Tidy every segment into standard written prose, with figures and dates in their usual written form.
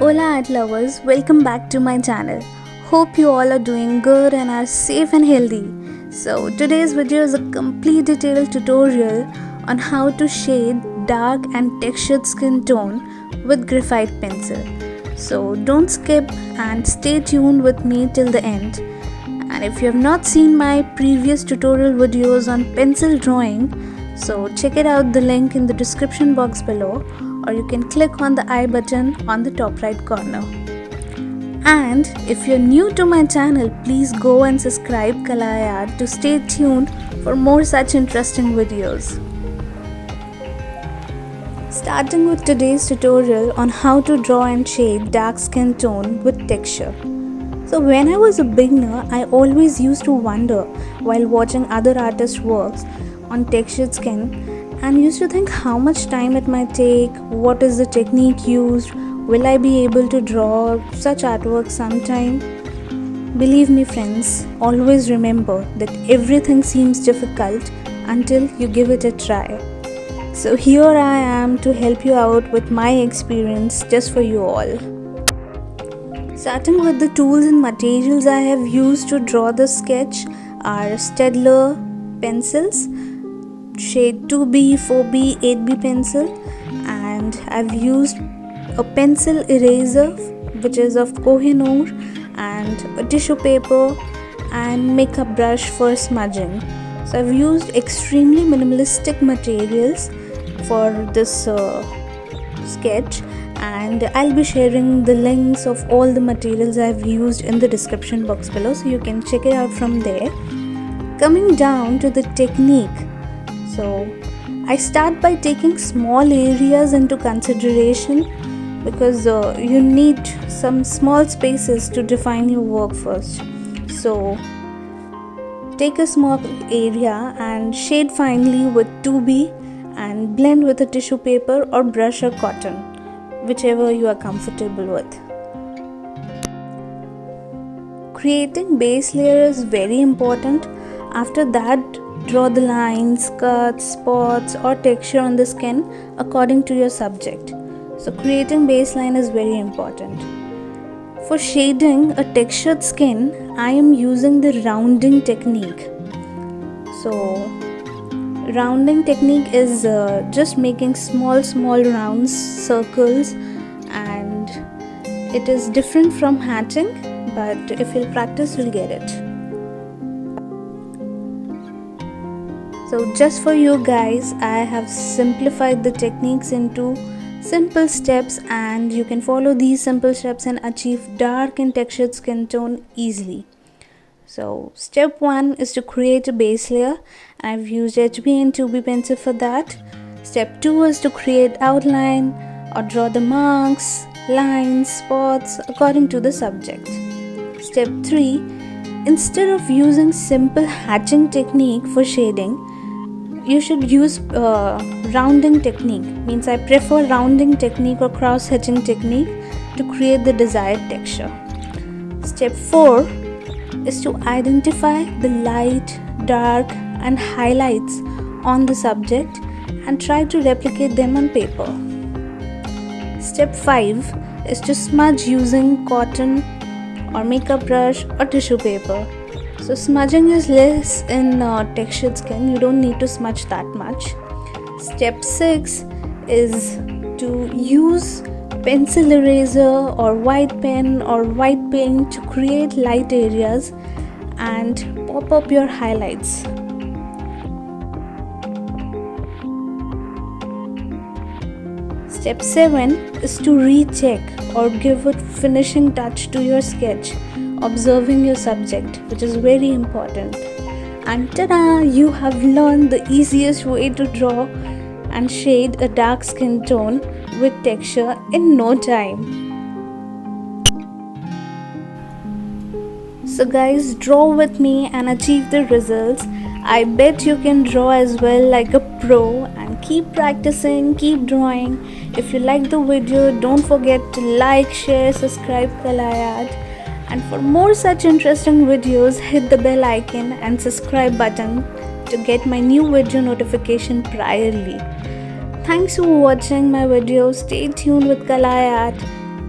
Hola art lovers, welcome back to my channel. Hope you all are doing good and are safe and healthy. So today's video is a complete detailed tutorial on how to shade dark and textured skin tone with graphite pencil. So don't skip and stay tuned with me till the end. And if you have not seen my previous tutorial videos on pencil drawing, so check it out, the link in the description box below, or you can click on the I button on the top right corner. And if you're new to my channel, please go and subscribe Kalai Art to stay tuned for more such interesting videos. Starting with today's tutorial on how to draw and shade dark skin tone with texture. So when I was a beginner, I always used to wonder while watching other artists' works on textured skin and used to think how much time it might take, what is the technique used, will I be able to draw such artwork sometime? Believe me friends, always remember that everything seems difficult until you give it a try. So here I am to help you out with my experience just for you all. Starting with the tools and materials I have used to draw the sketch are Staedtler pencils, shade 2B, 4B, 8B pencil, and I've used a pencil eraser which is of Kohinoor, and a tissue paper and makeup brush for smudging. So I've used extremely minimalistic materials for this sketch, and I'll be sharing the links of all the materials I've used in the description box below, so you can check it out from there. Coming down to the technique, so I start by taking small areas into consideration because you need some small spaces to define your work first. So take a small area and shade finely with 2B and blend with a tissue paper or brush or cotton, whichever you are comfortable with. Creating base layer is very important. After that, draw the lines, cuts, spots or texture on the skin according to your subject. So creating baseline is very important. For shading a textured skin, I am using the rounding technique. So rounding technique is just making small rounds, circles, and it is different from hatching, but if you'll practice you'll get it. So just for you guys, I have simplified the techniques into simple steps, and you can follow these simple steps and achieve dark and textured skin tone easily. So step 1 is to create a base layer. I've used HB and 2B pencil for that. Step 2 is to create outline or draw the marks, lines, spots according to the subject. Step 3, instead of using simple hatching technique for shading, you should use rounding technique. Means I prefer rounding technique or cross hatching technique to create the desired texture. Step 4 is to identify the light, dark and highlights on the subject and try to replicate them on paper. Step 5 is to smudge using cotton or makeup brush or tissue paper. So smudging is less in textured skin, you don't need to smudge that much. Step 6 is to use pencil eraser or white pen or white paint to create light areas and pop up your highlights. Step 7 is to recheck or give a finishing touch to your sketch, observing your subject, which is very important. And ta-da! You have learned the easiest way to draw and shade a dark skin tone with texture in no time. So guys, draw with me and achieve the results. I bet you can draw as well like a pro, and keep practicing, keep drawing. If you like the video, don't forget to like, share, subscribe Kalai Art. And for more such interesting videos, hit the bell icon and subscribe button to get my new video notification priorly. Thanks for watching my video. Stay tuned with Kalai Art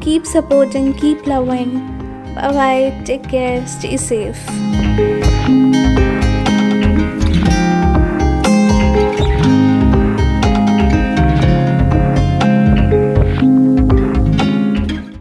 Keep supporting, keep loving. Bye bye. Take care. Stay safe.